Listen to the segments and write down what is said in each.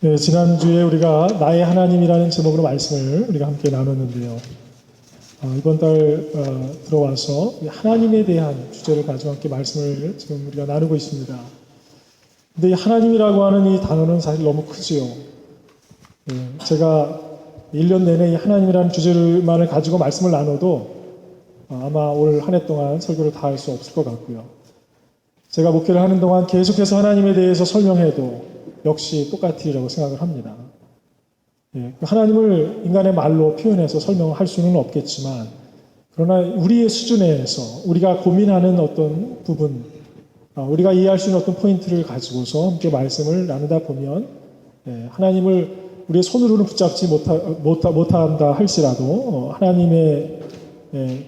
네, 지난주에 우리가 나의 하나님이라는 제목으로 말씀을 우리가 함께 나눴는데요. 이번 달 들어와서 하나님에 대한 주제를 가지고 함께 말씀을 지금 우리가 나누고 있습니다. 근데 이 하나님이라고 하는 이 단어는 사실 너무 크지요. 제가 1년 내내 이 하나님이라는 주제만을 가지고 말씀을 나눠도 아마 올 한 해 동안 설교를 다 할 수 없을 것 같고요. 제가 목회를 하는 동안 계속해서 하나님에 대해서 설명해도 역시 똑같으리라고 생각을 합니다. 하나님을 인간의 말로 표현해서 설명할 수는 없겠지만, 그러나 우리의 수준에서 우리가 고민하는 어떤 부분, 우리가 이해할 수 있는 어떤 포인트를 가지고서 함께 말씀을 나누다 보면 하나님을 우리의 손으로는 붙잡지 못한다 할지라도 하나님의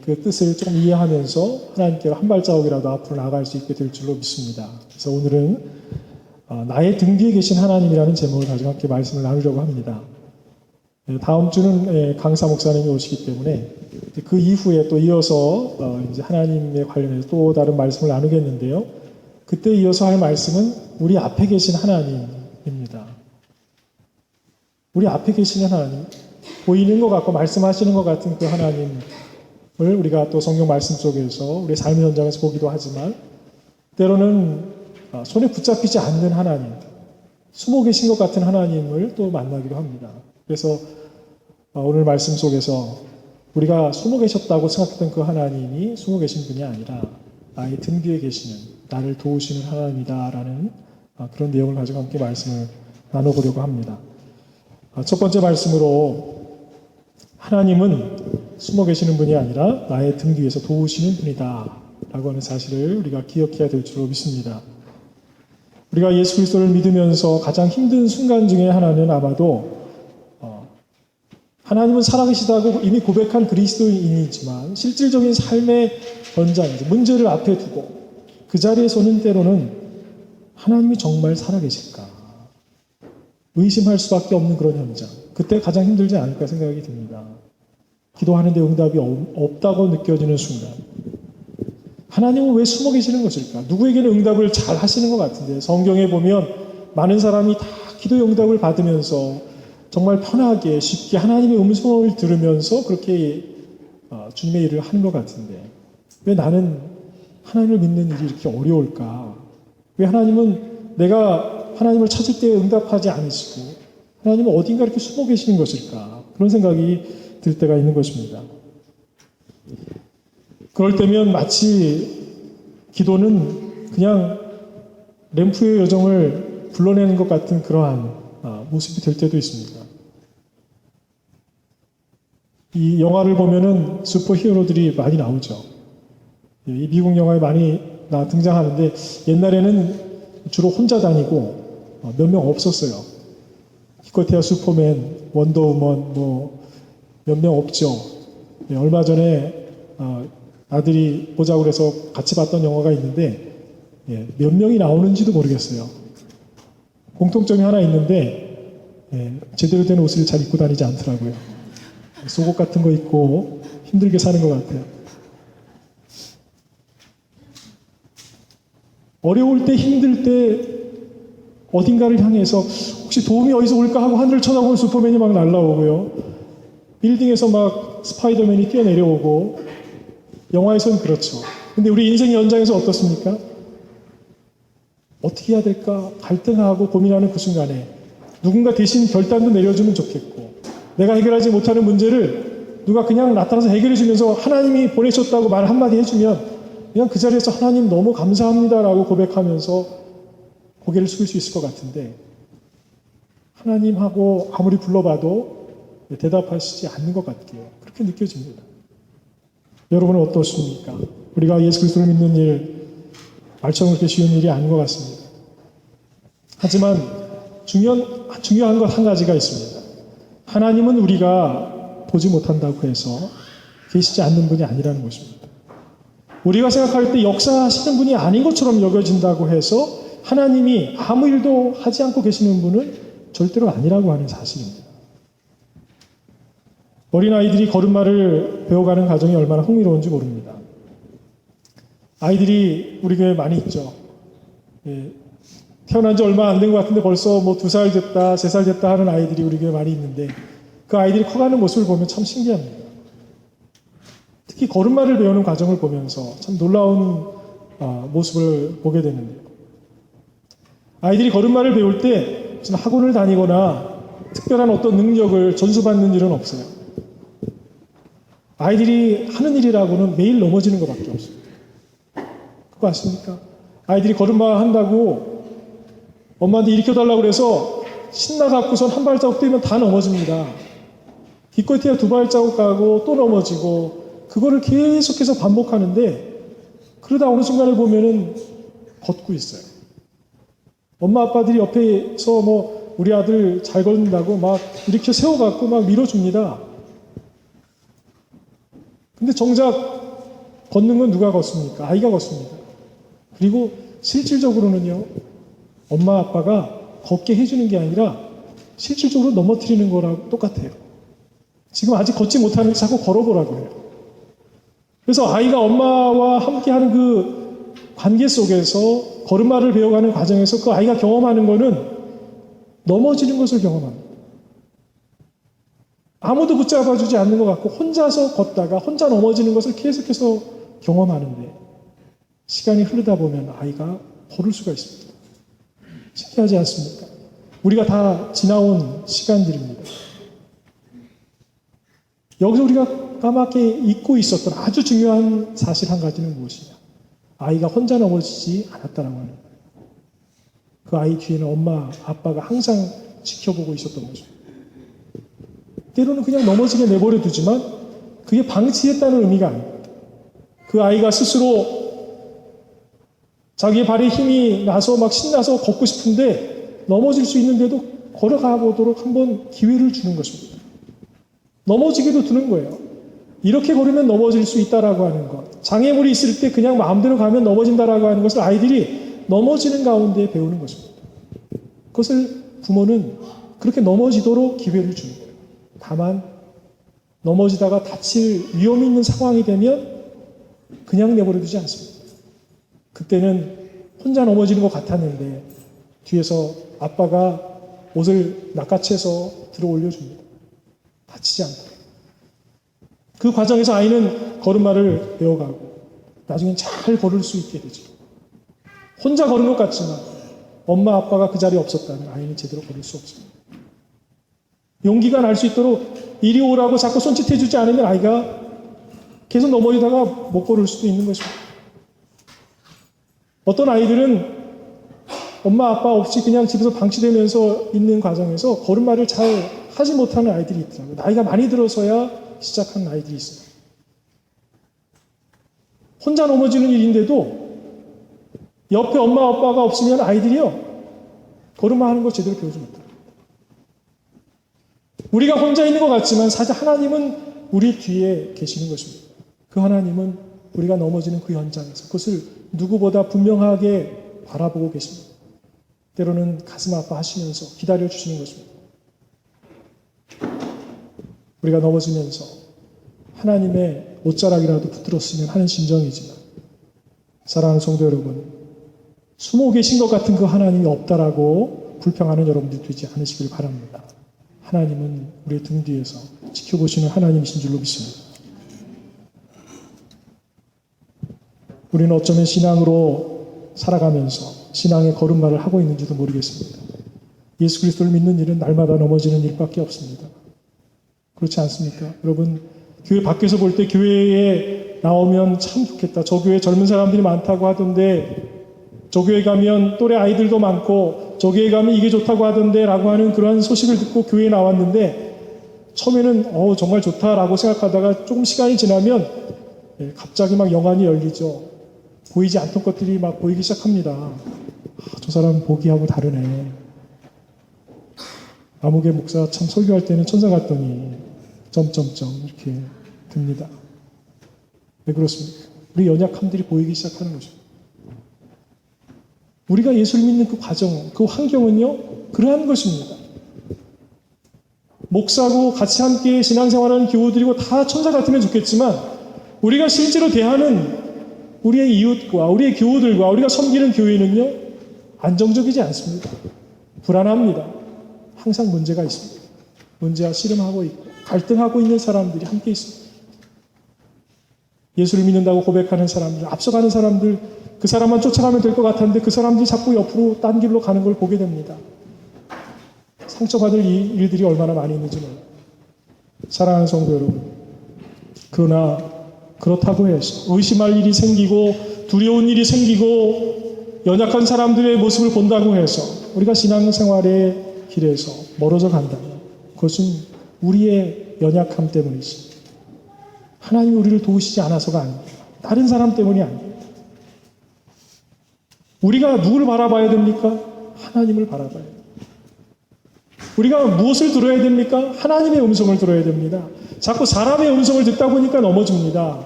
그 뜻을 좀 이해하면서 하나님께 한 발자국이라도 앞으로 나아갈 수 있게 될 줄로 믿습니다. 그래서 오늘은 나의 등 뒤에 계신 하나님이라는 제목을 가지고 함께 말씀을 나누려고 합니다. 다음 주는 강사 목사님이 오시기 때문에 그 이후에 또 이어서 이제 하나님에 관련해서 또 다른 말씀을 나누겠는데요. 그때 이어서 할 말씀은 우리 앞에 계신 하나님입니다. 우리 앞에 계시는 하나님, 보이는 것 같고 말씀하시는 것 같은 그 하나님을 우리가 또 성경 말씀 속에서 우리 삶의 현장에서 보기도 하지만, 때로는 손에 붙잡히지 않는 하나님, 숨어 계신 것 같은 하나님을 또 만나기도 합니다. 그래서 오늘 말씀 속에서 우리가 숨어 계셨다고 생각했던 그 하나님이 숨어 계신 분이 아니라 나의 등 뒤에 계시는, 나를 도우시는 하나님이다라는 그런 내용을 가지고 함께 말씀을 나눠보려고 합니다. 첫 번째 말씀으로, 하나님은 숨어 계시는 분이 아니라 나의 등 뒤에서 도우시는 분이다 라고 하는 사실을 우리가 기억해야 될 줄로 믿습니다. 우리가 예수 그리스도를 믿으면서 가장 힘든 순간 중에 하나는 아마도 하나님은 살아계시다고 이미 고백한 그리스도인이지만 실질적인 삶의 현장, 문제를 앞에 두고 그 자리에서는 때로는 하나님이 정말 살아계실까 의심할 수밖에 없는 그런 현장, 그때 가장 힘들지 않을까 생각이 듭니다. 기도하는데 응답이 없다고 느껴지는 순간, 하나님은 왜 숨어 계시는 것일까? 누구에게는 응답을 잘 하시는 것 같은데, 성경에 보면 많은 사람이 다 기도의 응답을 받으면서 정말 편하게 쉽게 하나님의 음성을 들으면서 그렇게 주님의 일을 하는 것 같은데, 왜 나는 하나님을 믿는 일이 이렇게 어려울까? 왜 하나님은 내가 하나님을 찾을 때 응답하지 않으시고 하나님은 어딘가 이렇게 숨어 계시는 것일까? 그런 생각이 들 때가 있는 것입니다. 그럴 때면 마치 기도는 그냥 램프의 여정을 불러내는 것 같은 그러한 모습이 될 때도 있습니다. 이 영화를 보면은 슈퍼히어로들이 많이 나오죠. 이 미국 영화에 많이 등장하는데, 옛날에는 주로 혼자 다니고 몇 명 없었어요. 기껏해야 슈퍼맨, 원더우먼 몇 명 없죠. 얼마 전에 아들이 보자고 그래서 같이 봤던 영화가 있는데 몇 명이 나오는지도 모르겠어요. 공통점이 하나 있는데 제대로 된 옷을 잘 입고 다니지 않더라고요. 속옷 같은 거 입고 힘들게 사는 것 같아요. 어려울 때, 힘들 때 어딘가를 향해서 혹시 도움이 어디서 올까 하고 하늘을 쳐다보면 슈퍼맨이 막 날아오고요. 빌딩에서 막 스파이더맨이 뛰어내려오고, 영화에서는 그렇죠. 근데 우리 인생 연장에서 어떻습니까? 어떻게 해야 될까 갈등하고 고민하는 그 순간에 누군가 대신 결단도 내려주면 좋겠고, 내가 해결하지 못하는 문제를 누가 그냥 나타나서 해결해 주면서 하나님이 보내셨다고 말 한마디 해주면 그냥 그 자리에서 하나님 너무 감사합니다라고 고백하면서 고개를 숙일 수 있을 것 같은데, 하나님하고 아무리 불러봐도 대답하시지 않는 것 같게요. 그렇게 느껴집니다. 여러분은 어떠십니까? 우리가 예수 그리스도를 믿는 일, 말처럼 그렇게 쉬운 일이 아닌 것 같습니다. 하지만 중요한 것 한 가지가 있습니다. 하나님은 우리가 보지 못한다고 해서 계시지 않는 분이 아니라는 것입니다. 우리가 생각할 때 역사하시는 분이 아닌 것처럼 여겨진다고 해서 하나님이 아무 일도 하지 않고 계시는 분은 절대로 아니라고 하는 사실입니다. 어린아이들이 걸음마를 배워가는 과정이 얼마나 흥미로운지 모릅니다. 아이들이 우리 교회에 많이 있죠. 태어난 지 얼마 안 된 것 같은데 벌써 뭐 2살 됐다, 3살 됐다 하는 아이들이 우리 교회에 많이 있는데 그 아이들이 커가는 모습을 보면 참 신기합니다. 특히 걸음마를 배우는 과정을 보면서 참 놀라운 모습을 보게 되는데요. 아이들이 걸음마를 배울 때 무슨 학원을 다니거나 특별한 어떤 능력을 전수받는 일은 없어요. 아이들이 하는 일이라고는 매일 넘어지는 것밖에 없습니다. 그거 아십니까? 아이들이 걸음마 한다고 엄마한테 일으켜달라고 그래서 신나갖고선 한 발자국 뛰면 다 넘어집니다. 기껏해야 2발자국 가고 또 넘어지고 그거를 계속해서 반복하는데 그러다 어느 순간에 보면은 걷고 있어요. 엄마 아빠들이 옆에서 뭐 우리 아들 잘 걷는다고 막 이렇게 세워갖고 막 밀어줍니다. 근데 정작 걷는 건 누가 걷습니까? 아이가 걷습니다. 그리고 실질적으로는요, 엄마 아빠가 걷게 해주는 게 아니라 실질적으로 넘어뜨리는 거랑 똑같아요. 지금 아직 걷지 못하는 게 자꾸 걸어보라고 해요. 그래서 아이가 엄마와 함께하는 그 관계 속에서 걸음마를 배워가는 과정에서 그 아이가 경험하는 거는 넘어지는 것을 경험합니다. 아무도 붙잡아주지 않는 것 같고 혼자서 걷다가 혼자 넘어지는 것을 계속해서 경험하는데 시간이 흐르다 보면 아이가 걸을 수가 있습니다. 신기하지 않습니까? 우리가 다 지나온 시간들입니다. 여기서 우리가 까맣게 잊고 있었던 아주 중요한 사실 한 가지는 무엇이냐? 아이가 혼자 넘어지지 않았다는 거예요. 그 아이 뒤에는 엄마, 아빠가 항상 지켜보고 있었던 거죠. 때로는 그냥 넘어지게 내버려 두지만 그게 방치했다는 의미가 아닙니다. 그 아이가 스스로 자기의 발에 힘이 나서 막 신나서 걷고 싶은데 넘어질 수 있는데도 걸어가 보도록 한번 기회를 주는 것입니다. 넘어지게도 두는 거예요. 이렇게 걸으면 넘어질 수 있다라고 하는 것. 장애물이 있을 때 그냥 마음대로 가면 넘어진다라고 하는 것을 아이들이 넘어지는 가운데 배우는 것입니다. 그것을 부모는 그렇게 넘어지도록 기회를 주는 거예요. 다만 넘어지다가 다칠 위험이 있는 상황이 되면 그냥 내버려 두지 않습니다. 그때는 혼자 넘어지는 것 같았는데 뒤에서 아빠가 옷을 낚아채서 들어 올려줍니다. 다치지 않고. 그 과정에서 아이는 걸음마를 배워가고 나중엔 잘 걸을 수 있게 되죠. 혼자 걸은 것 같지만 엄마 아빠가 그 자리에 없었다면 아이는 제대로 걸을 수 없습니다. 용기가 날 수 있도록 이리 오라고 자꾸 손짓해주지 않으면 아이가 계속 넘어지다가 못 걸을 수도 있는 것입니다. 어떤 아이들은 엄마 아빠 없이 그냥 집에서 방치되면서 있는 과정에서 걸음마를 잘 하지 못하는 아이들이 있더라고요. 나이가 많이 들어서야 시작한 아이들이 있어요. 혼자 넘어지는 일인데도 옆에 엄마 아빠가 없으면 아이들이요 걸음마 하는 거 제대로 배우지 못해요. 우리가 혼자 있는 것 같지만 사실 하나님은 우리 뒤에 계시는 것입니다. 그 하나님은 우리가 넘어지는 그 현장에서 그것을 누구보다 분명하게 바라보고 계십니다. 때로는 가슴 아파하시면서 기다려주시는 것입니다. 우리가 넘어지면서 하나님의 옷자락이라도 붙들었으면 하는 심정이지만 사랑하는 성도 여러분, 숨어 계신 것 같은 그 하나님이 없다라고 불평하는 여러분들이 되지 않으시길 바랍니다. 하나님은 우리의 등 뒤에서 지켜보시는 하나님이신 줄로 믿습니다. 우리는 어쩌면 신앙으로 살아가면서 신앙의 걸음마를 하고 있는지도 모르겠습니다. 예수 그리스도를 믿는 일은 날마다 넘어지는 일밖에 없습니다. 그렇지 않습니까? 여러분, 교회 밖에서 볼 때 교회에 나오면 참 좋겠다. 저 교회 젊은 사람들이 많다고 하던데 저 교회 가면 또래 아이들도 많고 저 교회 가면 이게 좋다고 하던데 라고 하는 그런 소식을 듣고 교회에 나왔는데 처음에는 정말 좋다라고 생각하다가 조금 시간이 지나면 갑자기 막 영안이 열리죠. 보이지 않던 것들이 막 보이기 시작합니다. 저 사람 보기하고 다르네. 아무개 목사 참 설교할 때는 천사 같더니 점점점 이렇게 듭니다. 왜 그렇습니까? 우리 연약함들이 보이기 시작하는 것입니다. 우리가 예수를 믿는 그 과정, 그 환경은요, 그러한 것입니다. 목사고 같이 함께 신앙생활하는 교우들이고 다 천사 같으면 좋겠지만 우리가 실제로 대하는 우리의 이웃과 우리의 교우들과 우리가 섬기는 교회는요, 안정적이지 않습니다. 불안합니다. 항상 문제가 있습니다. 문제와 씨름하고 있고 갈등하고 있는 사람들이 함께 있습니다. 예수를 믿는다고 고백하는 사람들, 앞서가는 사람들, 그 사람만 쫓아가면 될 것 같았는데 그 사람들이 자꾸 옆으로 딴 길로 가는 걸 보게 됩니다. 상처받을 일들이 얼마나 많이 있는지 몰라요. 사랑하는 성도 여러분, 그러나 그렇다고 해서 의심할 일이 생기고 두려운 일이 생기고 연약한 사람들의 모습을 본다고 해서 우리가 신앙생활의 길에서 멀어져 간다면 그것은 우리의 연약함 때문이지 하나님이 우리를 도우시지 않아서가 아닙니다. 다른 사람 때문이 아닙니다. 우리가 누구를 바라봐야 됩니까? 하나님을 바라봐야 됩니다. 우리가 무엇을 들어야 됩니까? 하나님의 음성을 들어야 됩니다. 자꾸 사람의 음성을 듣다 보니까 넘어집니다.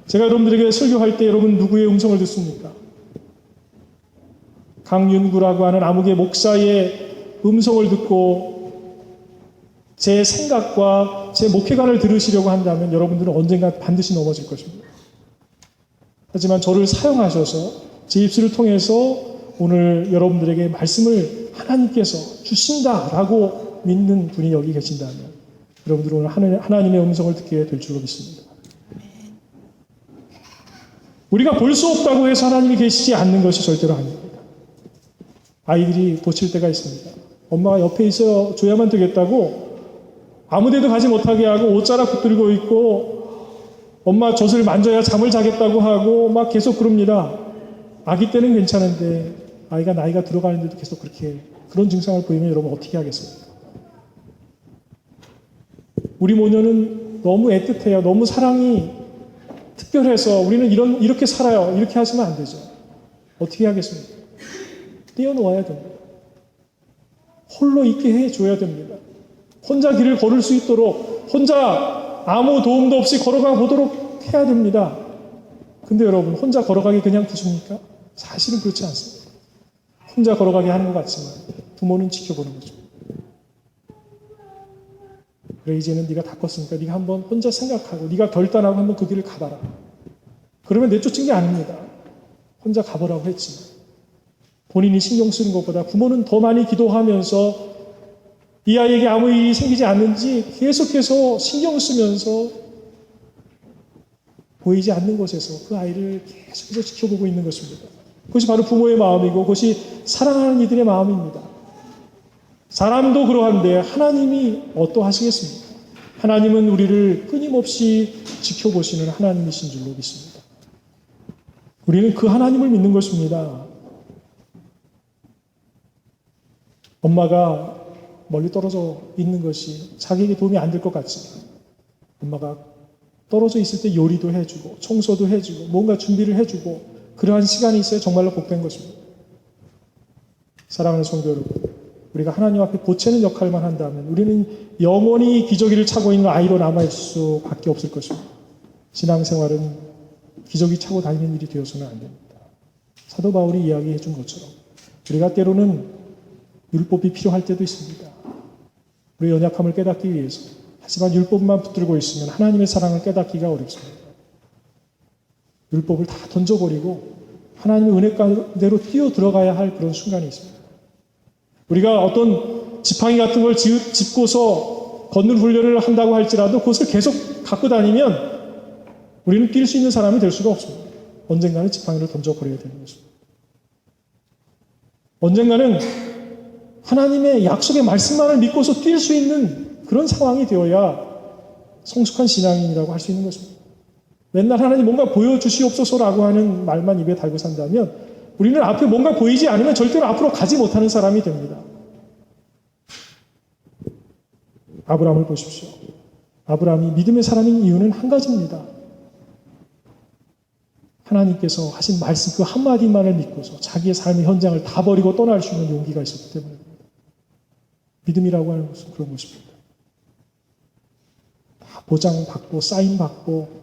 제가 여러분들에게 설교할 때 여러분 누구의 음성을 듣습니까? 강윤구라고 하는 암흑의 목사의 음성을 듣고 제 생각과 제 목회관을 들으시려고 한다면 여러분들은 언젠가 반드시 넘어질 것입니다. 하지만 저를 사용하셔서 제 입술을 통해서 오늘 여러분들에게 말씀을 하나님께서 주신다라고 믿는 분이 여기 계신다면 여러분들은 오늘 하나님의 음성을 듣게 될 줄로 믿습니다. 우리가 볼 수 없다고 해서 하나님이 계시지 않는 것이 절대로 아닙니다. 아이들이 보칠 때가 있습니다. 엄마가 옆에 있어 줘야만 되겠다고 아무데도 가지 못하게 하고 옷자락 붙들고 있고 엄마 젖을 만져야 잠을 자겠다고 하고 막 계속 그럽니다. 아기 때는 괜찮은데 아이가 나이가 들어가는데도 계속 그렇게 그런 증상을 보이면 여러분 어떻게 하겠습니까? 우리 모녀는 너무 애틋해요. 너무 사랑이 특별해서 우리는 이렇게 살아요. 이렇게 하시면 안 되죠. 어떻게 하겠습니까? 떼어놓아야 됩니다. 홀로 있게 해줘야 됩니다. 혼자 길을 걸을 수 있도록 혼자 아무 도움도 없이 걸어가 보도록 해야 됩니다. 근데 여러분 혼자 걸어가기 그냥 두십니까? 사실은 그렇지 않습니다. 혼자 걸어가게 하는 것 같지만 부모는 지켜보는 거죠. 그래 이제는 네가 다 컸으니까 네가 한번 혼자 생각하고 네가 결단하고 한번 그 길을 가봐라. 그러면 내쫓은 게 아닙니다. 혼자 가보라고 했지만 본인이 신경 쓰는 것보다 부모는 더 많이 기도하면서 이 아이에게 아무 일이 생기지 않는지 계속해서 신경 쓰면서 보이지 않는 곳에서 그 아이를 계속해서 지켜보고 있는 것입니다. 그것이 바로 부모의 마음이고 그것이 사랑하는 이들의 마음입니다. 사람도 그러한데 하나님이 어떠하시겠습니까? 하나님은 우리를 끊임없이 지켜보시는 하나님이신 줄로 믿습니다. 우리는 그 하나님을 믿는 것입니다. 엄마가 멀리 떨어져 있는 것이 자기에게 도움이 안 될 것 같지만 엄마가 떨어져 있을 때 요리도 해주고 청소도 해주고 뭔가 준비를 해주고 그러한 시간이 있어야 정말로 복된 것입니다. 사랑하는 성도 여러분, 우리가 하나님 앞에 보채는 역할만 한다면 우리는 영원히 기저귀를 차고 있는 아이로 남아있을 수밖에 없을 것입니다. 신앙생활은 기저귀 차고 다니는 일이 되어서는 안 됩니다. 사도 바울이 이야기해 준 것처럼 우리가 때로는 율법이 필요할 때도 있습니다. 우리의 연약함을 깨닫기 위해서. 하지만 율법만 붙들고 있으면 하나님의 사랑을 깨닫기가 어렵습니다. 율법을 다 던져버리고 하나님의 은혜 가운데로 뛰어 들어가야 할 그런 순간이 있습니다. 우리가 어떤 지팡이 같은 걸 짚고서 걷는 훈련을 한다고 할지라도 그것을 계속 갖고 다니면 우리는 뛸 수 있는 사람이 될 수가 없습니다. 언젠가는 지팡이를 던져버려야 되는 것입니다. 언젠가는 하나님의 약속의 말씀만을 믿고서 뛸 수 있는 그런 상황이 되어야 성숙한 신앙인이라고 할 수 있는 것입니다. 맨날 하나님 뭔가 보여주시옵소서라고 하는 말만 입에 달고 산다면 우리는 앞에 뭔가 보이지 않으면 절대로 앞으로 가지 못하는 사람이 됩니다. 아브라함을 보십시오. 아브라함이 믿음의 사람인 이유는 한 가지입니다. 하나님께서 하신 말씀 그 한마디만을 믿고서 자기의 삶의 현장을 다 버리고 떠날 수 있는 용기가 있었기 때문입니다. 믿음이라고 하는 것은 그런 것입니다. 다 보장받고 사인받고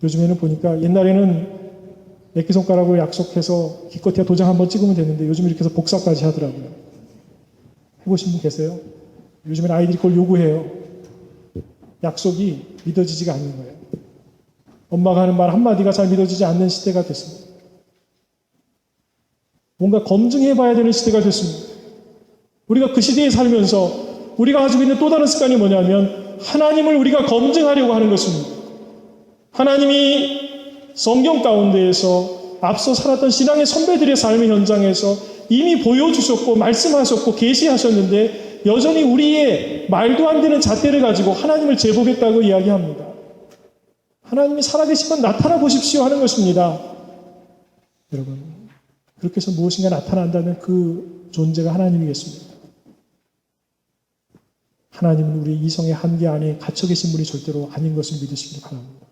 요즘에는 보니까 옛날에는 새끼손가락으로 약속해서 기껏해야 도장 한번 찍으면 되는데 요즘 이렇게 해서 복사까지 하더라고요. 해보신 분 계세요? 요즘엔 아이들이 그걸 요구해요. 약속이 믿어지지가 않는 거예요. 엄마가 하는 말 한마디가 잘 믿어지지 않는 시대가 됐습니다. 뭔가 검증해 봐야 되는 시대가 됐습니다. 우리가 그 시대에 살면서 우리가 가지고 있는 또 다른 습관이 뭐냐면 하나님을 우리가 검증하려고 하는 것입니다. 하나님이 성경 가운데에서 앞서 살았던 신앙의 선배들의 삶의 현장에서 이미 보여주셨고 말씀하셨고 계시하셨는데 여전히 우리의 말도 안 되는 잣대를 가지고 하나님을 제보겠다고 이야기합니다. 하나님이 살아계시면 나타나 보십시오 하는 것입니다. 여러분, 그렇게 해서 무엇인가 나타난다면 그 존재가 하나님이겠습니다. 하나님은 우리 이성의 한계 안에 갇혀 계신 분이 절대로 아닌 것을 믿으시기 바랍니다.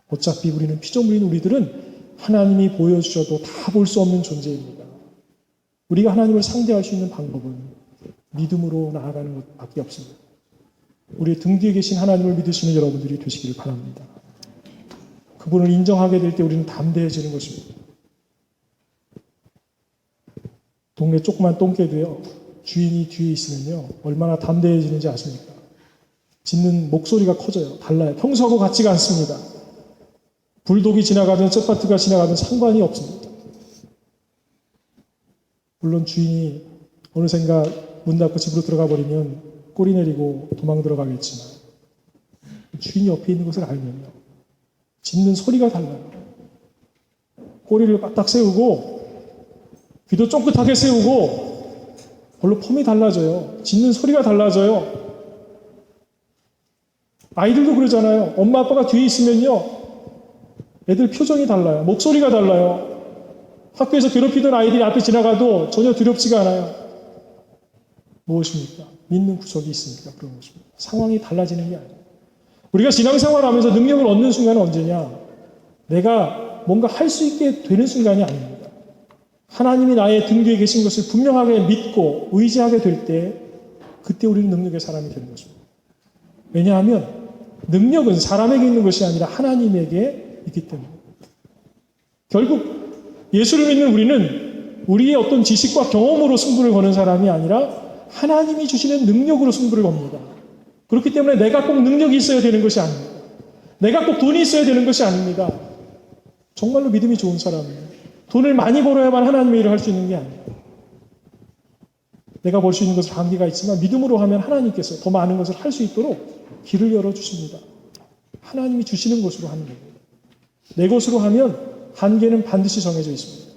어차피 우리는 피조물인 우리들은 하나님이 보여주셔도 다 볼 수 없는 존재입니다. 우리가 하나님을 상대할 수 있는 방법은 믿음으로 나아가는 것밖에 없습니다. 우리의 등 뒤에 계신 하나님을 믿으시는 여러분들이 되시기를 바랍니다. 그분을 인정하게 될 때 우리는 담대해지는 것입니다. 동네 조그만 똥개도요, 주인이 뒤에 있으면요, 얼마나 담대해지는지 아십니까? 짖는 목소리가 커져요. 달라요. 평소하고 같지가 않습니다. 불독이 지나가든 쳇바트가 지나가든 상관이 없습니다. 물론 주인이 어느샌가 문 닫고 집으로 들어가 버리면 꼬리 내리고 도망 들어가겠지만 주인이 옆에 있는 것을 알면요, 짖는 소리가 달라요. 꼬리를 까딱 세우고 귀도 쫑긋하게 세우고 별로 폼이 달라져요. 짖는 소리가 달라져요. 아이들도 그러잖아요. 엄마 아빠가 뒤에 있으면요, 애들 표정이 달라요. 목소리가 달라요. 학교에서 괴롭히던 아이들이 앞에 지나가도 전혀 두렵지가 않아요. 무엇입니까? 믿는 구석이 있으니까 그런 것입니다. 상황이 달라지는 게 아니에요. 우리가 신앙생활을 하면서 능력을 얻는 순간은 언제냐? 내가 뭔가 할 수 있게 되는 순간이 아닙니다. 하나님이 나의 등 뒤에 계신 것을 분명하게 믿고 의지하게 될 때, 그때 우리는 능력의 사람이 되는 것입니다. 왜냐하면 능력은 사람에게 있는 것이 아니라 하나님에게 있기 때문에. 결국 예수를 믿는 우리는 우리의 어떤 지식과 경험으로 승부를 거는 사람이 아니라 하나님이 주시는 능력으로 승부를 겁니다. 그렇기 때문에 내가 꼭 능력이 있어야 되는 것이 아닙니다. 내가 꼭 돈이 있어야 되는 것이 아닙니다. 정말로 믿음이 좋은 사람이에요. 돈을 많이 벌어야만 하나님의 일을 할 수 있는 게 아니에요. 내가 벌 수 있는 것은 한계가 있지만 믿음으로 하면 하나님께서 더 많은 것을 할 수 있도록 길을 열어주십니다. 하나님이 주시는 것으로 하는 겁니다. 내 것으로 하면 한계는 반드시 정해져 있습니다.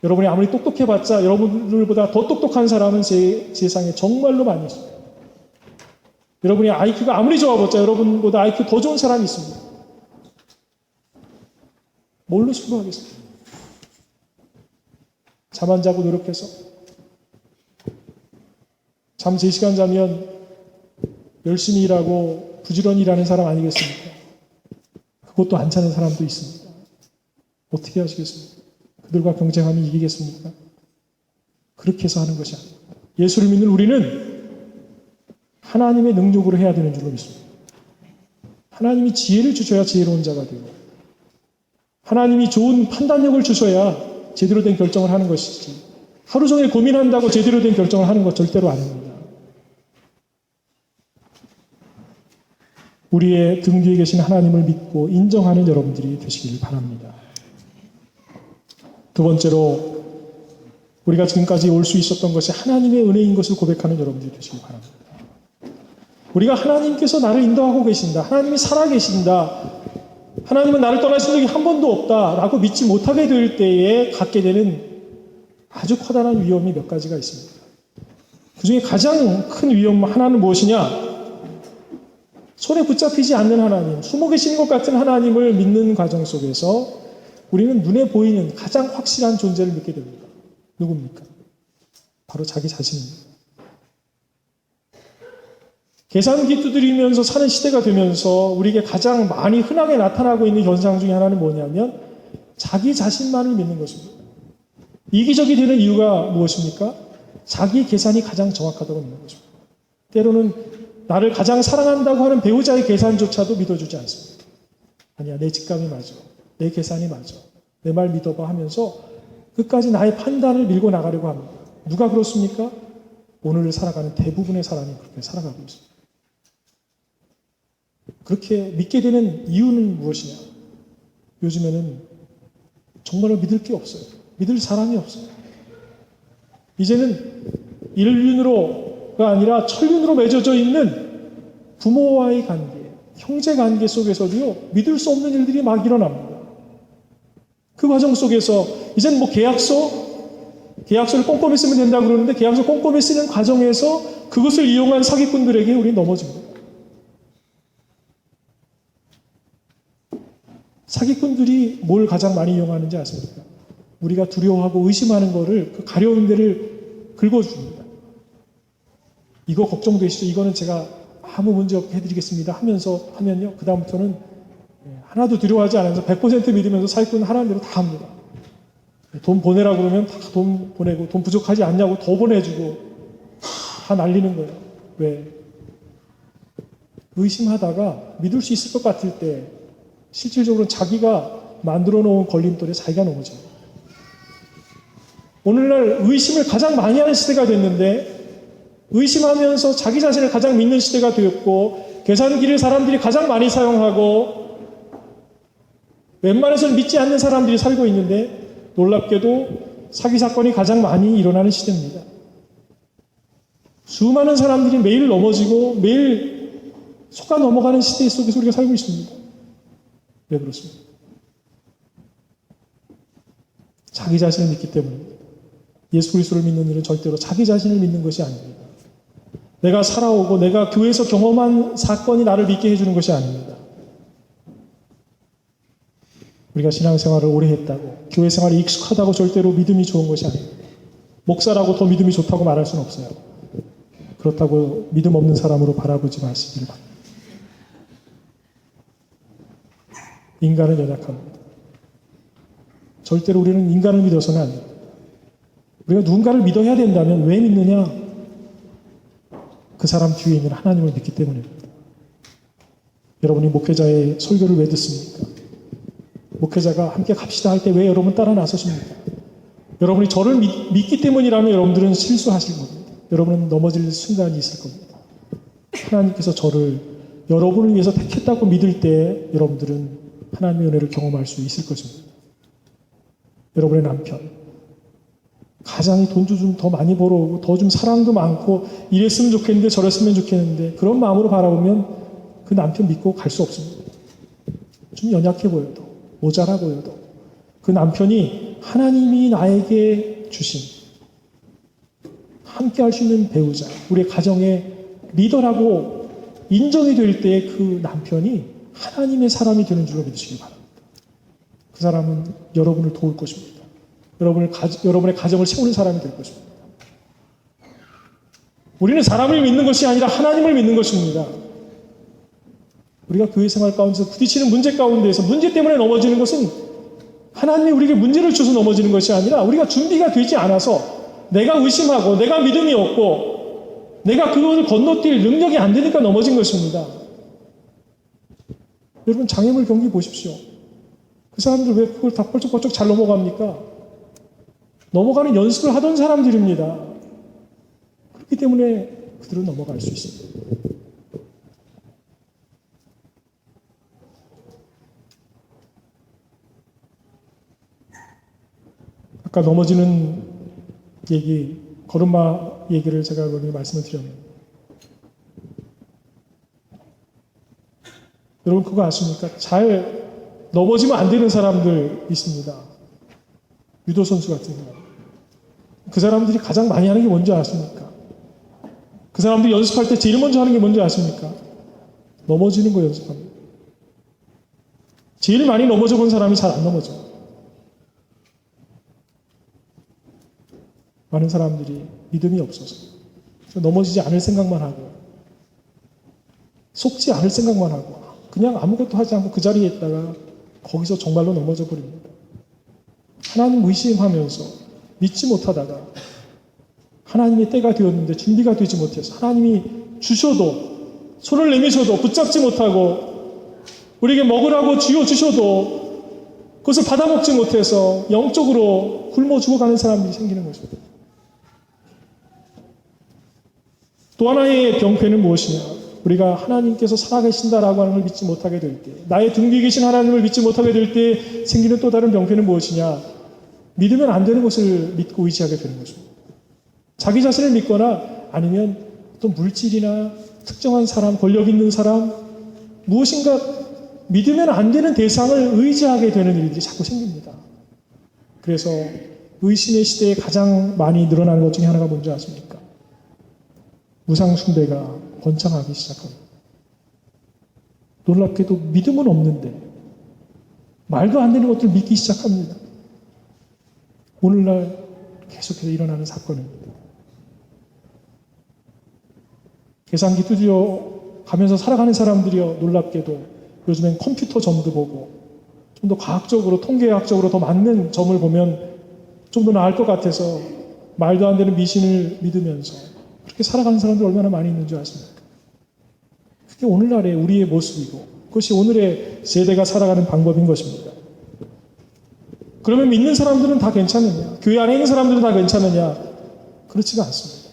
여러분이 아무리 똑똑해봤자 여러분들보다 더 똑똑한 사람은 세상에 정말로 많이 있습니다. 여러분이 IQ가 아무리 좋아봤자 여러분보다 IQ 더 좋은 사람이 있습니다. 뭘로 승부하겠습니까? 잠 안 자고 노력해서 잠 3시간 자면 열심히 일하고 부지런히 일하는 사람 아니겠습니까? 그것도 안 차는 사람도 있습니다. 어떻게 하시겠습니까? 그들과 경쟁하면 이기겠습니까? 그렇게 해서 하는 것이 아닙니다. 예수를 믿는 우리는 하나님의 능력으로 해야 되는 줄로 믿습니다. 하나님이 지혜를 주셔야 지혜로운 자가 되고, 하나님이 좋은 판단력을 주셔야 제대로 된 결정을 하는 것이지, 하루 종일 고민한다고 제대로 된 결정을 하는 것 절대로 아닙니다. 우리의 등 뒤에 계신 하나님을 믿고 인정하는 여러분들이 되시길 바랍니다. 두 번째로, 우리가 지금까지 올 수 있었던 것이 하나님의 은혜인 것을 고백하는 여러분들이 되시길 바랍니다. 우리가 하나님께서 나를 인도하고 계신다, 하나님이 살아계신다, 하나님은 나를 떠나신 적이 한 번도 없다라고 믿지 못하게 될 때에 갖게 되는 아주 커다란 위험이 몇 가지가 있습니다. 그 중에 가장 큰 위험 하나는 무엇이냐? 손에 붙잡히지 않는 하나님, 숨어 계시는 것 같은 하나님을 믿는 과정 속에서 우리는 눈에 보이는 가장 확실한 존재를 믿게 됩니다. 누굽니까? 바로 자기 자신입니다. 계산기 두드리면서 사는 시대가 되면서 우리에게 가장 많이 흔하게 나타나고 있는 현상 중에 하나는 뭐냐면 자기 자신만을 믿는 것입니다. 이기적이 되는 이유가 무엇입니까? 자기 계산이 가장 정확하다고 믿는 것입니다. 때로는 나를 가장 사랑한다고 하는 배우자의 계산조차도 믿어주지 않습니다. 아니야, 내 직감이 맞아, 내 계산이 맞아, 내 말 믿어봐 하면서 끝까지 나의 판단을 밀고 나가려고 합니다. 누가 그렇습니까? 오늘을 살아가는 대부분의 사람이 그렇게 살아가고 있습니다. 그렇게 믿게 되는 이유는 무엇이냐? 요즘에는 정말로 믿을 게 없어요. 믿을 사람이 없어요. 이제는 일륜으로가 아니라 천륜으로 맺어져 있는 부모와의 관계, 형제 관계 속에서도요, 믿을 수 없는 일들이 막 일어납니다. 그 과정 속에서 이제는 뭐 계약서를 꼼꼼히 쓰면 된다고 그러는데 계약서 꼼꼼히 쓰는 과정에서 그것을 이용한 사기꾼들에게 우리 넘어집니다. 사기꾼들이 뭘 가장 많이 이용하는지 아십니까? 우리가 두려워하고 의심하는 거를 그 가려운 데를 긁어줍니다. 이거 걱정되시죠? 이거는 제가 아무 문제 없게 해드리겠습니다 하면요. 그 다음부터는 하나도 두려워하지 않으면서 100% 믿으면서 사기꾼은 하라는 대로 다 합니다. 돈 보내라고 그러면 다 돈 보내고, 돈 부족하지 않냐고 더 보내주고, 다 날리는 거예요. 왜? 의심하다가 믿을 수 있을 것 같을 때 실질적으로 자기가 만들어 놓은 걸림돌에 자기가 넘어집니다. 오늘날 의심을 가장 많이 하는 시대가 됐는데, 의심하면서 자기 자신을 가장 믿는 시대가 되었고, 계산기를 사람들이 가장 많이 사용하고, 웬만해서는 믿지 않는 사람들이 살고 있는데, 놀랍게도 사기 사건이 가장 많이 일어나는 시대입니다. 수많은 사람들이 매일 넘어지고 매일 속아 넘어가는 시대 속에서 우리가 살고 있습니다. 왜 그렇습니까? 자기 자신을 믿기 때문입니다. 예수 그리스도를 믿는 일은 절대로 자기 자신을 믿는 것이 아닙니다. 내가 살아오고 내가 교회에서 경험한 사건이 나를 믿게 해주는 것이 아닙니다. 우리가 신앙생활을 오래 했다고, 교회 생활이 익숙하다고 절대로 믿음이 좋은 것이 아닙니다. 목사라고 더 믿음이 좋다고 말할 수는 없어요. 그렇다고 믿음 없는 사람으로 바라보지 마시길 바랍니다. 인간은 연약합니다. 절대로 우리는 인간을 믿어서는 안 됩니다. 우리가 누군가를 믿어야 된다면 왜 믿느냐? 그 사람 뒤에 있는 하나님을 믿기 때문입니다. 여러분이 목회자의 설교를 왜 듣습니까? 목회자가 함께 갑시다 할 때 왜 여러분 따라 나서십니까? 여러분이 저를 믿기 때문이라면 여러분들은 실수하실 겁니다. 여러분은 넘어질 순간이 있을 겁니다. 하나님께서 저를 여러분을 위해서 택했다고 믿을 때 여러분들은 하나님의 은혜를 경험할 수 있을 것입니다. 여러분의 남편, 가장이 돈도 좀 더 많이 벌어오고 더 좀 사랑도 많고 이랬으면 좋겠는데 저랬으면 좋겠는데 그런 마음으로 바라보면 그 남편 믿고 갈 수 없습니다. 좀 연약해 보여도, 모자라 보여도 그 남편이 하나님이 나에게 주신 함께 할 수 있는 배우자, 우리의 가정의 리더라고 인정이 될 때 그 남편이 하나님의 사람이 되는 줄로 믿으시기 바랍니다. 그 사람은 여러분을 도울 것입니다. 여러분의 가정을 세우는 사람이 될 것입니다. 우리는 사람을 믿는 것이 아니라 하나님을 믿는 것입니다. 우리가 교회 생활 가운데서 부딪히는 문제 가운데에서 문제 때문에 넘어지는 것은 하나님이 우리에게 문제를 줘서 넘어지는 것이 아니라 우리가 준비가 되지 않아서 내가 의심하고 내가 믿음이 없고 내가 그것을 건너뛸 능력이 안 되니까 넘어진 것입니다. 여러분 장애물 경기 보십시오. 그 사람들 왜 그걸 다 펄쩍펄쩍 잘 넘어갑니까? 넘어가는 연습을 하던 사람들입니다. 그렇기 때문에 그들은 넘어갈 수 있습니다. 아까 넘어지는 얘기, 걸음마 얘기를 제가 오늘 말씀을 드렸는데 여러분 그거 아십니까? 잘 넘어지면 안 되는 사람들 있습니다. 유도 선수 같은 사람. 그 사람들이 가장 많이 하는 게 뭔지 아십니까? 그 사람들이 연습할 때 제일 먼저 하는 게 뭔지 아십니까? 넘어지는 거 연습합니다. 제일 많이 넘어져 본 사람이 잘 안 넘어져. 많은 사람들이 믿음이 없어서 넘어지지 않을 생각만 하고 속지 않을 생각만 하고 그냥 아무것도 하지 않고 그 자리에 있다가 거기서 정말로 넘어져 버립니다. 하나님 의심하면서 믿지 못하다가 하나님의 때가 되었는데 준비가 되지 못해서 하나님이 주셔도 손을 내미셔도 붙잡지 못하고 우리에게 먹으라고 쥐어주셔도 그것을 받아먹지 못해서 영적으로 굶어 죽어가는 사람들이 생기는 것입니다. 또 하나의 병폐는 무엇이냐? 우리가 하나님께서 살아계신다라고 하는 걸 믿지 못하게 될 때, 나의 등 뒤에 계신 하나님을 믿지 못하게 될 때 생기는 또 다른 병폐는 무엇이냐? 믿으면 안 되는 것을 믿고 의지하게 되는 것입니다. 자기 자신을 믿거나 아니면 어떤 물질이나 특정한 사람, 권력 있는 사람, 무엇인가 믿으면 안 되는 대상을 의지하게 되는 일들이 자꾸 생깁니다. 그래서 의심의 시대에 가장 많이 늘어나는 것 중에 하나가 뭔지 아십니까? 우상숭배가 번창하기 시작합니다. 놀랍게도 믿음은 없는데 말도 안 되는 것들을 믿기 시작합니다. 오늘날 계속해서 일어나는 사건입니다. 계산기 두드려 가면서 살아가는 사람들이요, 놀랍게도 요즘엔 컴퓨터 점도 보고 좀 더 과학적으로, 통계학적으로 더 맞는 점을 보면 좀 더 나을 것 같아서 말도 안 되는 미신을 믿으면서 그렇게 살아가는 사람들 얼마나 많이 있는 줄 아십니까? 그게 오늘날의 우리의 모습이고 그것이 오늘의 세대가 살아가는 방법인 것입니다. 그러면 믿는 사람들은 다 괜찮느냐? 교회 안에 있는 사람들은 다 괜찮느냐? 그렇지가 않습니다.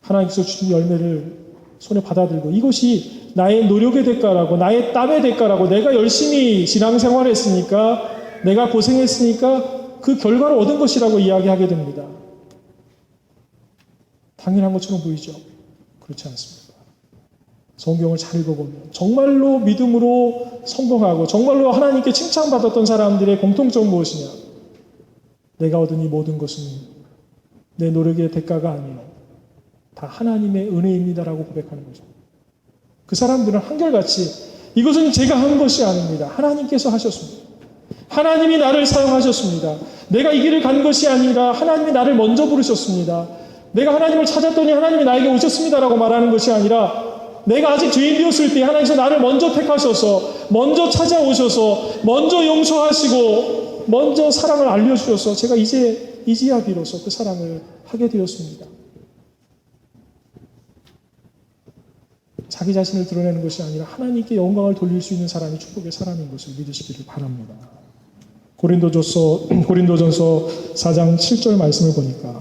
하나님께서 주신 열매를 손에 받아들고 이것이 나의 노력의 대가라고, 나의 땀의 대가라고, 내가 열심히 신앙생활을 했으니까, 내가 고생했으니까 그 결과를 얻은 것이라고 이야기하게 됩니다. 당연한 것처럼 보이죠? 그렇지 않습니다. 성경을 잘 읽어보면 정말로 믿음으로 성공하고 정말로 하나님께 칭찬받았던 사람들의 공통점은 무엇이냐? 내가 얻은 이 모든 것은 내 노력의 대가가 아니요 다 하나님의 은혜입니다라고 고백하는 거죠. 그 사람들은 한결같이 이것은 제가 한 것이 아닙니다. 하나님께서 하셨습니다. 하나님이 나를 사용하셨습니다. 내가 이 길을 간 것이 아니라 하나님이 나를 먼저 부르셨습니다. 내가 하나님을 찾았더니 하나님이 나에게 오셨습니다라고 말하는 것이 아니라 내가 아직 죄인이었을 때 하나님께서 나를 먼저 택하셔서 먼저 찾아오셔서 먼저 용서하시고 먼저 사랑을 알려주셔서 제가 이제야 비로소 그 사랑을 하게 되었습니다. 자기 자신을 드러내는 것이 아니라 하나님께 영광을 돌릴 수 있는 사람이 축복의 사람인 것을 믿으시기를 바랍니다. 고린도전서 4장 7절 말씀을 보니까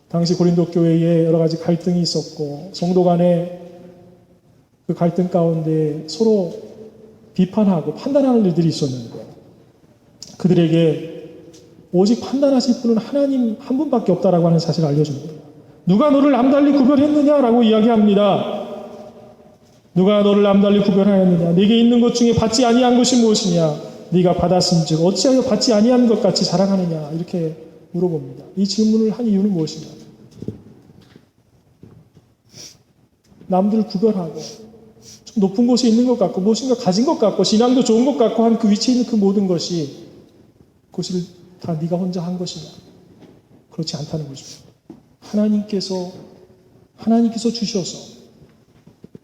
당시 고린도 교회에 여러 가지 갈등이 있었고 성도 간에 그 갈등 가운데 서로 비판하고 판단하는 일들이 있었는데 그들에게 오직 판단하실 분은 하나님 한 분밖에 없다라고 하는 사실을 알려줍니다. 누가 너를 남달리 구별했느냐라고 이야기합니다. 누가 너를 남달리 구별하였느냐? 네게 있는 것 중에 받지 아니한 것이 무엇이냐? 네가 받았은즉 어찌하여 받지 아니한 것 같이 자랑하느냐? 이렇게 물어봅니다. 이 질문을 한 이유는 무엇이냐? 남들을 구별하고 좀 높은 곳에 있는 것 같고 무엇인가 가진 것 같고 신앙도 좋은 것 같고 한 그 위치에 있는 그 모든 것이 그것을 다 네가 혼자 한 것이냐? 그렇지 않다는 것입니다. 하나님께서 주셔서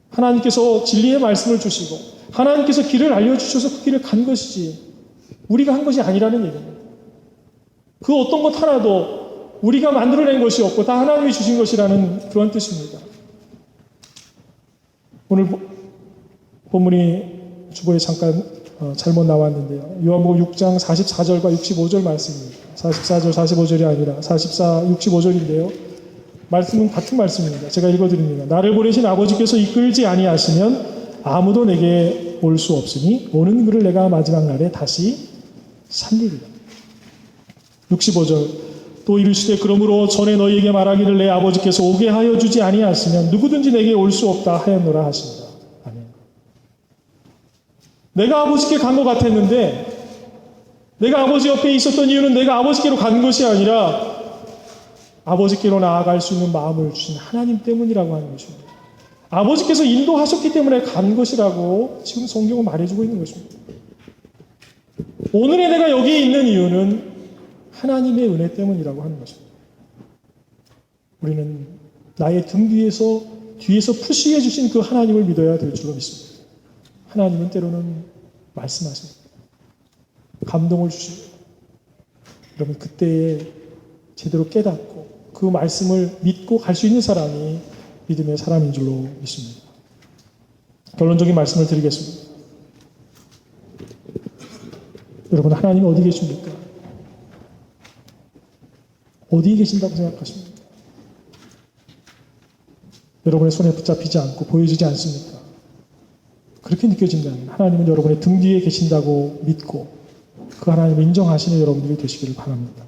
하나님께서 진리의 말씀을 주시고 하나님께서 길을 알려주셔서 그 길을 간 것이지 우리가 한 것이 아니라는 얘기입니다. 그 어떤 것 하나도 우리가 만들어낸 것이 없고 다 하나님이 주신 것이라는 그런 뜻입니다. 오늘 본문이 주보에 잠깐 잘못 나왔는데요. 요한복음 6장 44절과 65절 말씀입니다. 44절 45절이 아니라 44, 65절인데요. 말씀은 같은 말씀입니다. 제가 읽어드립니다. 나를 보내신 아버지께서 이끌지 아니하시면 아무도 내게 올 수 없으니 오는 그를 내가 마지막 날에 다시 살리리라. 65절 또 이르시되 그러므로 전에 너희에게 말하기를 내 아버지께서 오게 하여 주지 아니하시면 누구든지 내게 올 수 없다 하였노라 하십니다. 아멘. 내가 아버지께 간 것 같았는데 내가 아버지 옆에 있었던 이유는 내가 아버지께로 간 것이 아니라 아버지께로 나아갈 수 있는 마음을 주신 하나님 때문이라고 하는 것입니다. 아버지께서 인도하셨기 때문에 간 것이라고 지금 성경은 말해주고 있는 것입니다. 오늘의 내가 여기에 있는 이유는 하나님의 은혜 때문이라고 하는 것입니다. 우리는 나의 등 뒤에서 푸시해 주신 그 하나님을 믿어야 될 줄로 믿습니다. 하나님은 때로는 말씀하십니다. 감동을 주십니다. 여러분 그때에 제대로 깨닫고 그 말씀을 믿고 갈 수 있는 사람이 믿음의 사람인 줄로 믿습니다. 결론적인 말씀을 드리겠습니다. 여러분 하나님 어디 계십니까? 어디에 계신다고 생각하십니까? 여러분의 손에 붙잡히지 않고 보여지지 않습니까? 그렇게 느껴진다면 하나님은 여러분의 등 뒤에 계신다고 믿고 그 하나님을 인정하시는 여러분들이 되시기를 바랍니다.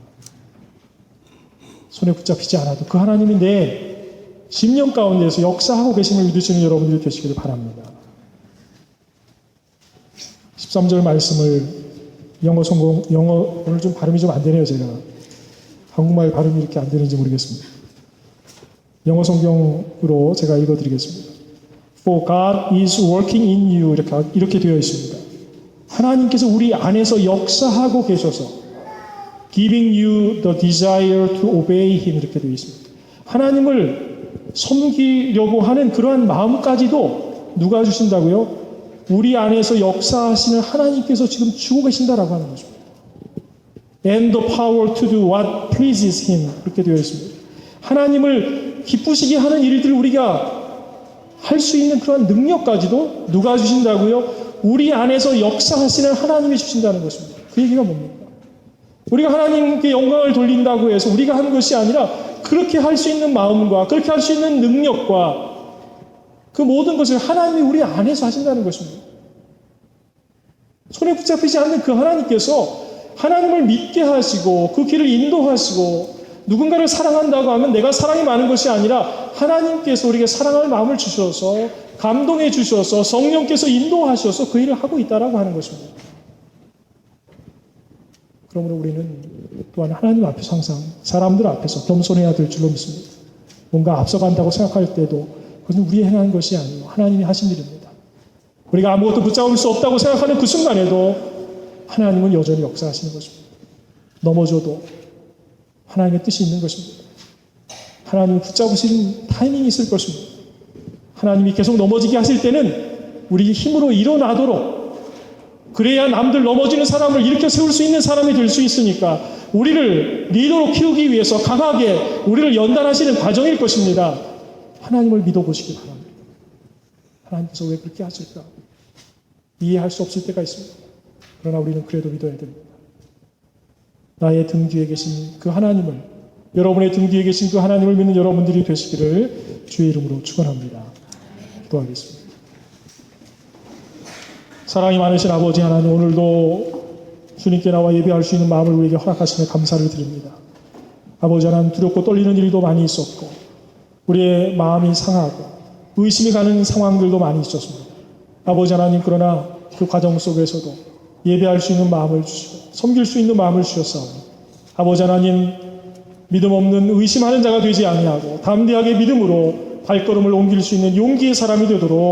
손에 붙잡히지 않아도 그 하나님이 내 심령 가운데에서 역사하고 계심을 믿으시는 여러분들이 되시기를 바랍니다. 13절 말씀을 영어 오늘 좀 발음이 좀 안 되네요. 제가 한국말 발음이 이렇게 안 되는지 모르겠습니다. 영어 성경으로 제가 읽어드리겠습니다. For God is working in you 이렇게 되어 있습니다. 하나님께서 우리 안에서 역사하고 계셔서 giving you the desire to obey Him 이렇게 되어 있습니다. 하나님을 섬기려고 하는 그러한 마음까지도 누가 주신다고요? 우리 안에서 역사하시는 하나님께서 지금 주고 계신다라고 하는 것입니다. And the power to do what pleases Him 그렇게 되어 있습니다. 하나님을 기쁘시게 하는 일들을 우리가 할 수 있는 그런 능력까지도 누가 주신다고요? 우리 안에서 역사하시는 하나님이 주신다는 것입니다. 그 얘기가 뭡니까? 우리가 하나님께 영광을 돌린다고 해서 우리가 하는 것이 아니라 그렇게 할 수 있는 마음과 그렇게 할 수 있는 능력과 그 모든 것을 하나님이 우리 안에서 하신다는 것입니다. 손에 붙잡히지 않는 그 하나님께서 하나님을 믿게 하시고 그 길을 인도하시고 누군가를 사랑한다고 하면 내가 사랑이 많은 것이 아니라 하나님께서 우리에게 사랑할 마음을 주셔서 감동해 주셔서 성령께서 인도하셔서 그 일을 하고 있다라고 하는 것입니다. 그러므로 우리는 또한 하나님 앞에서 항상 사람들 앞에서 겸손해야 될 줄로 믿습니다. 뭔가 앞서간다고 생각할 때도 그것은 우리의 행한 것이 아니고 하나님이 하신 일입니다. 우리가 아무것도 붙잡을 수 없다고 생각하는 그 순간에도 하나님은 여전히 역사하시는 것입니다. 넘어져도 하나님의 뜻이 있는 것입니다. 하나님이 붙잡으시는 타이밍이 있을 것입니다. 하나님이 계속 넘어지게 하실 때는 우리 힘으로 일어나도록 그래야 남들 넘어지는 사람을 일으켜 세울 수 있는 사람이 될 수 있으니까 우리를 리더로 키우기 위해서 강하게 우리를 연단하시는 과정일 것입니다. 하나님을 믿어보시기 바랍니다. 하나님께서 왜 그렇게 하실까? 이해할 수 없을 때가 있습니다. 그러나 우리는 그래도 믿어야 됩니다. 나의 등 뒤에 계신 그 하나님을, 여러분의 등 뒤에 계신 그 하나님을 믿는 여러분들이 되시기를 주의 이름으로 축원합니다. 기도하겠습니다. 사랑이 많으신 아버지 하나님, 오늘도 주님께 나와 예배할 수 있는 마음을 우리에게 허락하시며 감사를 드립니다. 아버지 하나님, 두렵고 떨리는 일도 많이 있었고 우리의 마음이 상하고 의심이 가는 상황들도 많이 있었습니다. 아버지 하나님, 그러나 그 과정 속에서도 예배할 수 있는 마음을 주시고 섬길 수 있는 마음을 주셨사오니 아버지 하나님, 믿음 없는 의심하는 자가 되지 아니하고 담대하게 믿음으로 발걸음을 옮길 수 있는 용기의 사람이 되도록